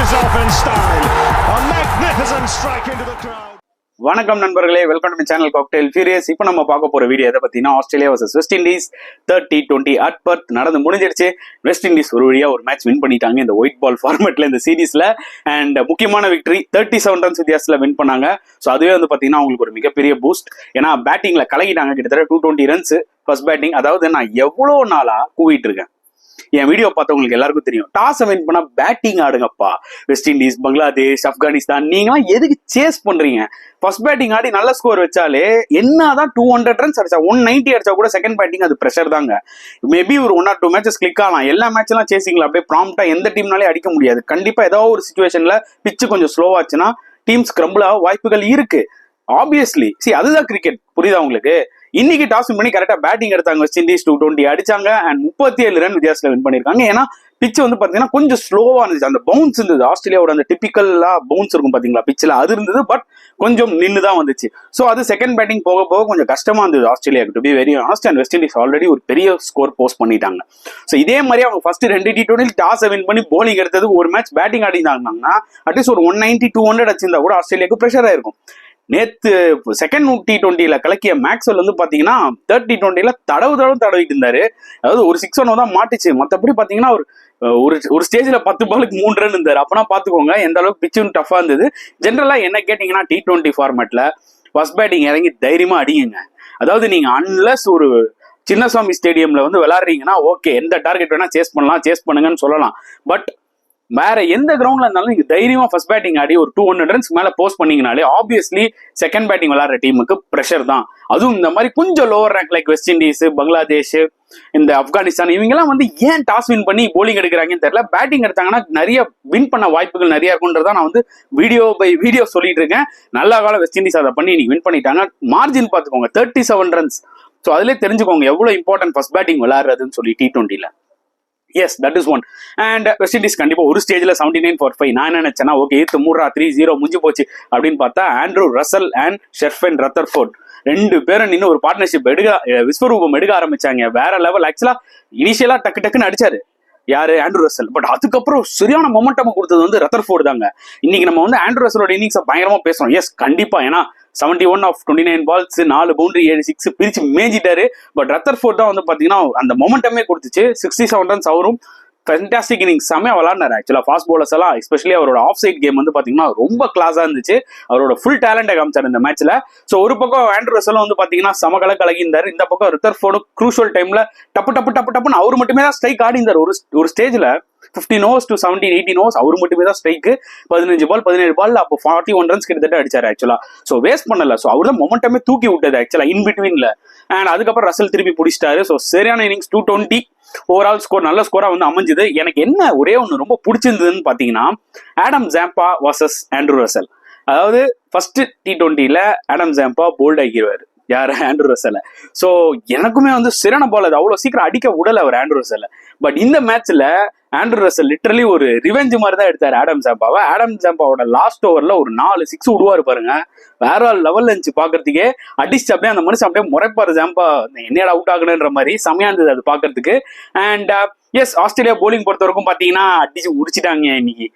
finishes off in style. A magnificent strike into the crowd. வணக்கம் நண்பர்களே, welcome to channel cocktail furious. இப்போ நம்ம பார்க்க போற வீடியோ எதை பத்தினா Australia vs West Indies 30-20 at Perth நடந்து முடிஞ்சிருச்சு. வெஸ்ட் இண்டீஸ் ஒரு வழியா ஒரு மேட்ச் வின் பண்ணிட்டாங்க இந்த ஒயிட் பால் ஃபார்மேட்ல இந்த சீரீஸ்ல. அண்ட் முக்கியமான விக்டரி 37 ரன்ஸ் வித்தியாசத்துல வின் பண்ணாங்க. ஸோ அதுவே வந்து பாத்தீங்கன்னா அவங்களுக்கு ஒரு மிகப்பெரிய பூஸ்ட். ஏன்னா பேட்டிங்ல கலக்கிட்டாங்க, கிட்டத்தட்ட 220 ரன்ஸ் ஃபர்ஸ்ட் பேட்டிங். அதாவது நான் எவ்வளோ நாளா கூவிட்டு இருக்கேன், என் வீடியோ பார்த்தவங்களுக்கு எல்லாருக்கும் தெரியும், டாஸ் வின் பண்ணா பேட்டிங் ஆடுங்கப்பா. வெஸ்ட் இண்டீஸ், பங்களாதேஷ், ஆப்கானிஸ்தான், நீங்களாம் எதுக்கு சேஸ் பண்றீங்க? ஃபர்ஸ்ட் பேட்டிங் ஆடி நல்ல ஸ்கோர் வச்சாலே என்னதான் 200 ரன்ஸ் அடிச்சா 190 அடிச்சா கூட செகண்ட் பேட்டிங் அது ப்ரெஷர் தாங்க. மேபி ஒரு 1 or 2 மேட்சஸ் கிளிக் ஆகலாம். எல்லா மேட்ச் எல்லாம் சேசிங்களா அப்படியே ப்ராம்ப்டா எந்த டீம்னாலே அடிக்க முடியாது. கண்டிப்பா ஏதாவது ஒரு சுச்சுவேஷன்ல பிச்சு கொஞ்சம் ஸ்லோவாச்சுன்னா டீம் ஸ்கிரம்பிள் ஆக வாய்ப்புகள் இருக்கு. ஆப்வியஸ்லி அதுதான் கிரிக்கெட். புரியுதா உங்களுக்கு? இன்னைக்கு டாஸ் வின் பண்ணி கரெக்டா பேட்டிங் எடுத்தாங்க வெஸ்ட் இண்டீஸ். 220 அடிச்சாங்க அண்ட் 37 ரன் வித்தியாசத்துல வின் பண்ணிருக்காங்க. ஏன்னா பிச் வந்து பாத்தீங்கன்னா கொஞ்சம் ஸ்லோவா இருந்துச்சு. அந்த பவுன்ஸ் இருந்தது, ஆஸ்திரேலியாவோட அந்த டிபிக்கலா பவுன்ஸ் இருக்கும் பாத்தீங்களா பிச்சில், அது இருந்தது. பட் கொஞ்சம் நின்னுதான் வந்துச்சு. ஸோ அது செகண்ட் பேட்டிங் போக போக கொஞ்சம் கஷ்டமா இருந்தது ஆஸ்திரேலியாவுக்கு. To be very honest. And West Indies already ஒரு பெரிய ஸ்கோர் போஸ்ட் பண்ணிட்டாங்க. ஸோ இதே மாதிரி அவங்க ஃபர்ஸ்ட் 2 T20 டாஸ் வின் பண்ணி போலிங் எடுத்தது, ஒரு மேட்ச் பேட்டிங் ஆடினாங்கன்னா அட்லீஸ்ட் ஒரு 190-200 அடிச்சிருந்தா கூட ஆஸ்திரேலியாவுக்கு ப்ரெஷர் ஆயிருக்கும். நேத்து செகண்ட் T20 கலக்கிய மேக்ஸ்வெல் வந்து பாத்தீங்கன்னா T20 தடவிட்டு இருந்தாரு. அதாவது ஒரு 6 ரன் தான் மாட்டுச்சு. மற்றபடி பாத்தீங்கன்னா ஒரு ஸ்டேஜ்ல 10 பாலுக்கு 3 ரன் இருந்தாரு. அப்பனா பாத்துக்கோங்க எந்த அளவுக்கு பிச்சும் டஃபா இருந்தது. ஜென்ரலா என்ன கேட்டீங்கன்னா T20 ஃபார்மேட்ல ஃபர்ஸ்ட் பேட்டிங் இறங்கி தைரியமா அடிங்க. அதாவது நீங்க அன்லஸ் ஒரு சின்னசுவாமி ஸ்டேடியம்ல வந்து விளையாடுறீங்கன்னா ஓகே, எந்த டார்கெட் வேணா சேஸ் பண்ணுங்கன்னு சொல்லலாம். பட் வேற எந்த கிரவுண்ட்ல இருந்தாலும் நீங்க தைரியமா ஃபர்ஸ்ட் பேட்டிங் ஆடி ஒரு 200 ரன்ஸ் மேல போஸ்ட் பண்ணீங்கனாலே ஆப்வியஸ்லி செகண்ட் பேட்டிங் விளையாடுற டீமுக்கு ப்ரெஷர் தான். அதுவும் இந்த மாதிரி கொஞ்சம் lower rank like west Indies, Bangladesh, இந்த ஆப்கானிஸ்தான், இவங்க எல்லாம் வந்து ஏன் டாஸ் வின் பண்ணி போலிங் எடுக்கிறாங்கன்னு தெரியல. பேட்டிங் எடுத்தாங்கன்னா நிறைய வின் பண்ண வாய்ப்புகள் நிறைய இருக்குன்றதா நான் வந்து வீடியோ சொல்லிட்டு இருக்கேன். நல்ல காலம் வெஸ்ட் இண்டீஸ் அதை பண்ணி இன்னைக்கு வின் பண்ணிட்டாங்க. மார்ஜின் பாத்துக்கோங்க 37 ரன்ஸ். ஸோ அதுலேயே தெரிஞ்சுக்கோங்க எவ்வளவு இம்பார்ட்டன்ட் ஃபர்ஸ்ட் பேட்டிங் விளையாடுறதுன்னு சொல்லி T20ல. Yes, that is one. And West Indies கண்டிப்பா ஒரு ஸ்டேஜ்ல 79 for 5. நான் என்ன நினைச்சேன்னா ஓகே 3-0 முடிஞ்சு போச்சு அப்படின்னு பார்த்தா ஆண்ட்ரூ ரசல் அண்ட் ஷெர்ஃபன் ரத்தர்ஃபோர்ட் 2 பேரும் நின்று ஒரு பார்ட்னர்ஷிப் விஸ்வரூபம் எடுக்க ஆரம்பிச்சாங்க. வேற லெவல். ஆக்சுவலா இனிஷியலா டக்குன்னு அடிச்சாரு யாரு, ஆண்ட்ரூ ரசல். பட் அதுக்கப்புறம் சரியான மொமெண்டம் கொடுத்தது வந்து ரத்தர்ஃபோர்ட் தாங்க. இன்னைக்கு நம்ம வந்து ஆண்ட்ரூ ரசலோட இன்னிங்ஸை பயங்கரமா பேசுறோம். எஸ் கண்டிப்பா. ஏன்னா 71 of 29 balls, 4 boundary, 7 6 பிரிச்சு மேஞ்சிட்டாரு. பட் ரத்தர்ஃபோர்ட் தான் வந்து பாத்தீங்கன்னா அந்த மொமெண்டமே கொடுத்துச்சு. 67 ரன்ஸ். அவரும் ஃபேண்டாஸ்டிக் இன்னிங்ஸ், செமையா விளாண்டாரு. ஆக்சுவலா ஃபாஸ்ட் பவுலர்ஸ் எல்லாம் எஸ்பெஷலி அவரோட ஆஃப் சைட் கேம் வந்து பாத்தீங்கன்னா ரொம்ப கிளாஸா இருந்துச்சு. அவரோட ஃபுல் டேலண்டை காமிச்சாரு இந்த மேட்ச்ல. ஸோ ஒரு பக்கம் ஆண்ட்ரூ ரசலும் வந்து பாத்தீங்கன்னா சமகல கலகிந்தாரு. இந்த பக்கம் ரித்தர்ஃபோர்டும் க்ரூஷியல் டைம்ல டப்புன்னு அவர் மட்டுமே தான் ஸ்ட்ரைக் ஆடி இருந்தார். ஒரு ஸ்டேஜ்ல 15 overs to 17-18 overs அவர் மட்டுமே தான் ஸ்ட்ரைக்கு. 15 பால் 17 பால் அப்போ 41 ரன்ஸ் கிட்டத்தட்ட அடிச்சாரு ஆக்சுவலா. ஸோ வேஸ்ட் பண்ணல. ஸோ அவர் தான் மொமெண்டமே தூக்கி விட்டது ஆக்சுவலா இன் பிட்வீன்ல. அண்ட் அதுக்கப்புறம் ரசல் திருப்பி பிடிச்சிட்டாரு. ஸோ சரியான இன்னிங்ஸ் 220 ஓவரால் ஸ்கோர், நல்ல ஸ்கோரா வந்து அமைஞ்சது. எனக்கு என்ன ஒரே ஒன்று ரொம்ப பிடிச்சிருந்ததுன்னு பாத்தீங்கன்னா Adam Zampa versus Andrew Russell. அதாவது ஃபர்ஸ்ட் T20ல ஆடம் ஜாம்பா போல்ட் ஆகிடுவாரு யாரு, ஆண்ட்ரூ ரசல. ஸோ எனக்குமே வந்து சரியான பால், அது அவ்வளோ சீக்கிரம் அடிக்க விடல அவர் ஆண்ட்ரூ ரசல. பட் இந்த மேட்ச்ல ஆண்ட்ரூ ரசல் லிட்டரலி ஒரு ரிவெஞ்ச் மாதிரி தான் எடுத்தாரு ஆடம் ஜாம்பாவை. ஆடம் ஜாம்பாவோட லாஸ்ட் ஓவர்ல ஒரு 4 6 விடுவாரு பாருங்க, வேற லெவல்ல இருந்துச்சு பாக்குறதுக்கே. அடிச்சு அப்படியே அந்த மனுஷன் அப்படியே முறைப்பாரு ஜாம்பா, என்னடா அவுட் ஆகணுன்ற மாதிரி. செமையா இருந்தது அது பாக்குறதுக்கு. அண்ட் எஸ், ஆஸ்திரேலியா போலிங் பொறுத்த வரைக்கும் பாத்தீங்கன்னா அடிச்சு உரிச்சிட்டாங்க. இன்னைக்கு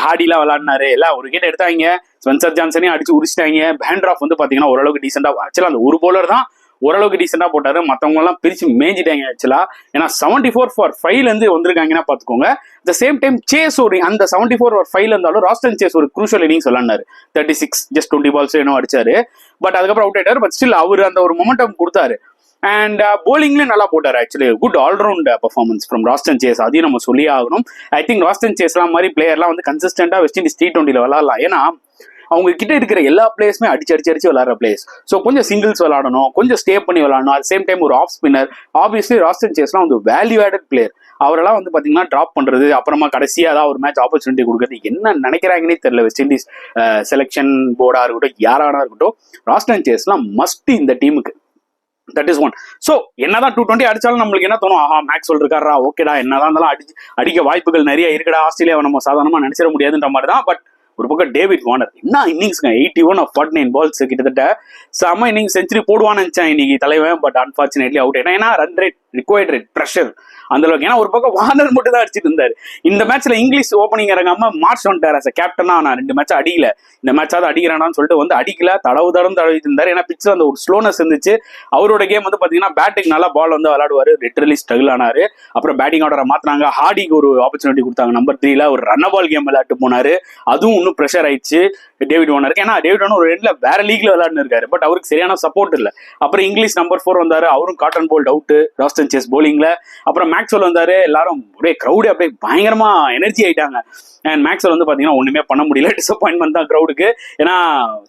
ஹார்டிலாம் விளையாடினாரு, எல்லாம் ஒரு விக்கெட் எடுத்தாங்க. ஸ்பென்சர் ஜான்சனையும் அடிச்சு உரிச்சிட்டாங்க. பேண்ட்ராஃப் வந்து பாத்தீங்கன்னா ஓரளவுக்கு டீசெண்டா, ஆக்சுவலா அந்த ஒரு பவுலர் தான் ஓரளவுக்கு டீசெண்டா போட்டாரு. மத்தவங்க எல்லாம் பிரிச்சு மேஞ்சிட்டாங்க ஆக்சுவலா. ஏன்னா 74 for 5 இருந்து வந்திருக்காங்கன்னா பாத்துக்கோங்க. த சேம் டைம் சேஸ் ஒரு அந்த 74 for 5 இருந்தாலும் ராஸ்டன் சேஸ் ஒரு க்ரூஷியல் இன்னிங்ஸ் விளையாடினாரு. 36 ஜஸ்ட் 20 balls என்ன அடிச்சாரு. பட் அதுக்கப்புறம் அவுட் ஆயிட்டாரு. பட் ஸ்டில் அவர் அந்த ஒரு மொமெண்டம் கொடுத்தாரு. அண்ட் போலிங்லயும் நல்லா போட்டாரு. Actually good allround performance from Roston Chase. அதையும் நம்ம சொல்லி ஆகணும். ஐ திங்க் ராஸ்டன் சேஸ்லாம் மாதிரி பிளேயர்லாம் வந்து கன்சிஸ்டன்டா வெஸ்ட் இண்டீஸ் T20ல விளையாடலாம். ஏன்னா அவங்க கிட்ட இருக்கிற எல்லா பிளேயர்ஸுமே அடிச்சு விளையாடுற பிளேயர்ஸ். ஸோ கொஞ்சம் சிங்கிள்ஸ் விளையாடணும், கொஞ்சம் ஸ்டே பண்ணி விளையாடணும். அட் சேம் டைம் ஒரு ஆஃப் ஸ்பின்னர். ஆப்வியஸ்லி ராஸ்டன் சேஸ்லாம் வந்து வேல்யூ ஆடட் பிளேயர். அவரெல்லாம் வந்து பாத்தீங்கன்னா டிராப் பண்றது, அப்புறமா கடைசியா ஏதாவது ஒரு மேட்ச் ஆப்பர்ச்சுனிட்டி கொடுக்கறது என்ன நினைக்கிறாங்கன்னே தெரியல வெஸ்ட் இண்டீஸ் செலெக்ஷன் போர்டா இருக்கட்டும், யாரானா இருக்கட்டும். ராஸ்டன் சேஸ்லாம் மஸ்ட் இந்த டீமுக்கு. That is one. ஸோ என்னதான் 220 அடிச்சாலும் நம்மளுக்கு என்ன தோணும், மேக்ஸ்வெல் இருக்காரா, ஓகேடா, என்னதான் இருந்தாலும் அடிக்க வாய்ப்புகள் நிறைய இருக்குடா, ஆஸ்திரேலியாவை நம்ம சாதாரணமா நினைச்சிட முடியாதுன்ற மாதிரி தான். பட் ஒரு பக்கம் டேவிட் வார்னர் என்ன இன்னிங்ஸ்ங்க, 81 of 49 balls கிட்டத்தட்ட செம்ம இன்னிங்ஸ். செஞ்சுரி போடுவான்னு நினைச்சேன் இன்னைக்கு தலைவன். பட் அன்பார்ச்சுனேட்லி அவுட் ஆயிட்டேன். ஏன்னா run rate required rate pressure அந்த அளவுக்கு. ஏன்னா ஒரு பக்கம் வார்னர் மட்டும் தான் அடிச்சிட்டு இருந்தாரு. இந்த மேட்ச்ல இங்கிலீஷ் ஓப்பனிங் இறங்காம மார்ச் வந்துட்டார் as a கேப்டனா. நான் 2 மேட்ச் அடிக்கல, இந்த மேட்சாவது அடிக்கிறானான்னு சொல்லிட்டு வந்து அடிக்கல, தடவிட்டு இருந்தாரு. ஏன்னா பிச்சில் அந்த ஒரு ஸ்லோனஸ் இருந்துச்சு. அவரோட கேம் வந்து பாத்தீங்கன்னா பேட்டிங் நல்லா பால் வந்து விளையாடுவாரு, லிட்டரலி ஸ்ட்ரகிள் ஆனாரு. அப்புறம் பேட்டிங் ஆர்டரை மாத்தினாங்க, ஹார்டிக்கு ஒரு ஆப்பர்ச்சுனிட்டி கொடுத்தாங்க நம்பர் 3ல, ஒரு ரன் பால் கேம் விளையாட்டு போனாரு. அதுவும் இன்னும் ப்ரெஷர் ஆயிடுச்சு டேவிட் வார்னருக்கு. ஏன்னா டேவிட் வார்னர் ஒரு ரெண்டுல வேற லீக்ல விளையாடுன்னு இருக்காரு, பட் அவருக்கு சரியான சப்போர்ட் இல்ல. அப்புறம் இங்கிலீஷ் நம்பர் 4 வந்தாரு, அவரும் காட்டன் போல்ட் அவுட், ராஸ்டன் சேஸ் போலிங்ல. அப்புறம் மேக்ஸ்வெல் வந்தாரு, எல்லாரும் ஒரே கிரௌடு அப்படியே பயங்கரமா எனர்ஜி ஆயிட்டாங்க. அண்ட் மேக்ஸ்வெல் வந்து பாத்தீங்கன்னா ஒண்ணுமே பண்ண முடியல, டிசப்பாயின்மெண்ட் தான் கிரௌடுக்கு. ஏன்னா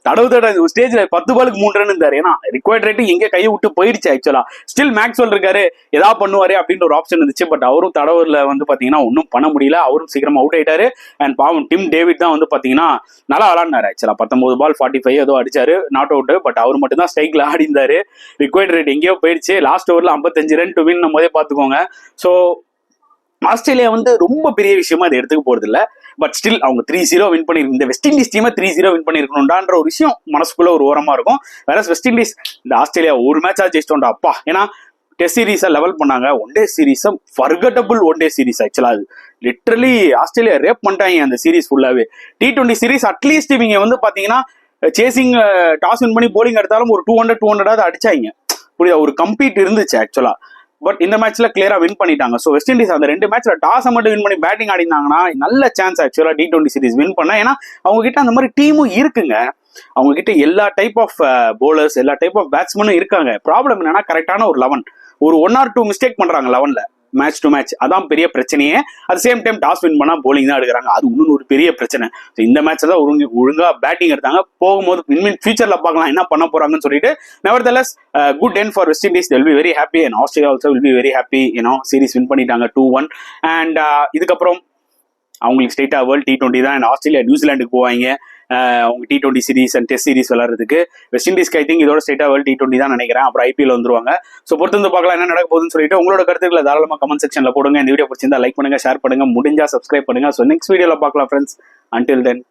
தடவை ஸ்டேஜ்ல 10 பாலுக்கு 3 ரன் இருந்தாரு. ஏன்னா ரிக்வயர்ட் ரேட்டு எங்க கையை விட்டு போயிடுச்சு ஆக்சுவலா. ஸ்டில் மேக்ஸ்வெல் இருக்காரு, ஏதாவது பண்ணுவாரு அப்படின்ற ஒரு ஆப்ஷன் இருந்துச்சு, பட் அவரும் தடவுல வந்து பாத்தீங்கன்னா ஒன்னும் பண்ண முடியல, அவரும் சீக்கிரமா அவுட் ஆயிட்டாரு. அண்ட் பாவம் டிம் டேவிட் தான் வந்து பாத்தீங்கன்னா நல்லா விளாடினாரு ஆக்சுவலா. 19 பால் 45 ஏதோ அடிச்சாரு, நாட் அவுட். பட் அவர் மட்டும் தான் ஸ்ட்ரைக்ல ஆடி இருந்தாரு. ரிக்வயர்ட் ரேட் எங்கேயோ போயிடுச்சு. லாஸ்ட் ஓவர்ல 55 ரன் டு வின் நம்ம பாத்துக்கோங்க. ஸோ ஆஸ்திரேலியா வந்து ரொம்ப பெரிய விஷயமா அதை எடுத்துக்க போறது இல்ல, பட் ஸ்டில் அவங்க 3-0 வின் பண்ணி, இந்த வெஸ்ட் இண்டீஸ் டீமை 3-0 வின் பண்ணிருக்கணும்டான்ற ஒரு விஷயம் மனசுக்குள்ள ஒரு ஓரமா இருக்கும். வேற வெஸ்ட் இண்டீஸ் இந்த ஆஸ்திரேலியா ஒரு மேட்சா ஜெயிச்சிட்டோம்டா அப்பா. ஏன்னா டெஸ்ட் சீரீஸை லெவல் பண்ணாங்க, ஒன் டே சீரீஸை ஃபர்கட்டபிள் ஒன் டே சீரீஸ் ஆக்சுவலா. அது லிட்டரலி ஆஸ்திரேலியா ரேப் பண்ணிட்டாங்க அந்த சீரீஸ் ஃபுல்லாவே. T20 சீரீஸ் அட்லீஸ்ட் இவங்க வந்து பாத்தீங்கன்னா சேசிங் டாஸ் வின் பண்ணி போலிங் எடுத்தாலும் ஒரு 200 அடிச்சாங்க, புரியுதா, ஒரு கம்பீட் இருந்துச்சு ஆக்சுவலா. பட் இந்த மேட்ச்ல கிளியரா வின் பண்ணிட்டாங்க. ஸோ வெஸ்ட் இண்டீஸ் அந்த 2 மேட்ச்ல டாஸை மட்டும் வின் பண்ணி பேட்டிங் ஆடினாங்கன்னா நல்ல சான்ஸ் ஆக்சுவலா T20 சீரீஸ் வின் பண்ண. ஏன்னா அவங்க கிட்ட அந்த மாதிரி டீமும் இருக்குங்க, அவங்க கிட்ட எல்லா டைப் ஆஃப் போலர்ஸ், எல்லா டைப் ஆஃப் பேட்ஸ்மேனும் இருக்காங்க. ப்ராப்ளம் என்னன்னா கரெக்டான ஒரு 11, ஒரு 1 or 2 மிஸ்டேக் பண்றாங்க 11ல மேட்ச் டு மேட்ச், அதான் பெரிய பிரச்சனையே. At same time toss win பண்ணா போலிங் தான் எடுக்கிறாங்க, அது இன்னும் ஒரு பெரிய பிரச்சனை. இந்த மேட்ச்ல தான் ஒழுங்கா பேட்டிங் எடுத்தாங்க. போகும்போது இனிமேல் ஃபியூச்சர்ல பார்க்கலாம் என்ன பண்ண போறாங்கன்னு சொல்லிட்டு. Nevertheless good end for west Indies, they'll be very happy and Australia also will be very happy. Series win பண்ணிட்டாங்க 2-1. அண்ட் இதுக்கப்புறம் அவங்களுக்கு ஸ்ட்ரெயிட்டா வேர்ல்ட் T20 தான். அண்ட் ஆஸ்திரேலியா நியூசிலாண்டுக்கு போவாங்க அவங்க T20 series and test series விளையாடுறதுக்கு. வெஸ்ட் இண்டீஸ்க்கு ஐ திங்க் இதோட ஸ்ட்ரெயிட்டா வேர்ல்ட் T20 தான் நினைக்கிறேன். அப்புறம் IPL வந்துருவாங்க. ஸோ பொறுத்து வந்து பார்க்கலாம் என்ன நடக்க போகுதுன்னு சொல்லிட்டு. உங்களோட கருத்துக்களை தாராளமாக கமெண்ட் செக்ஷன்ல போடுங்க. இந்த வீடியோ பிடிச்சிருந்தா லைக் பண்ணுங்க, ஷேர் பண்ணுங்க, முடிஞ்சா சப்ஸ்கிரைப் பண்ணுங்க. ஸோ நெக்ஸ்ட் வீடியோல பார்க்கலாம் ஃப்ரெண்ட்ஸ். Until then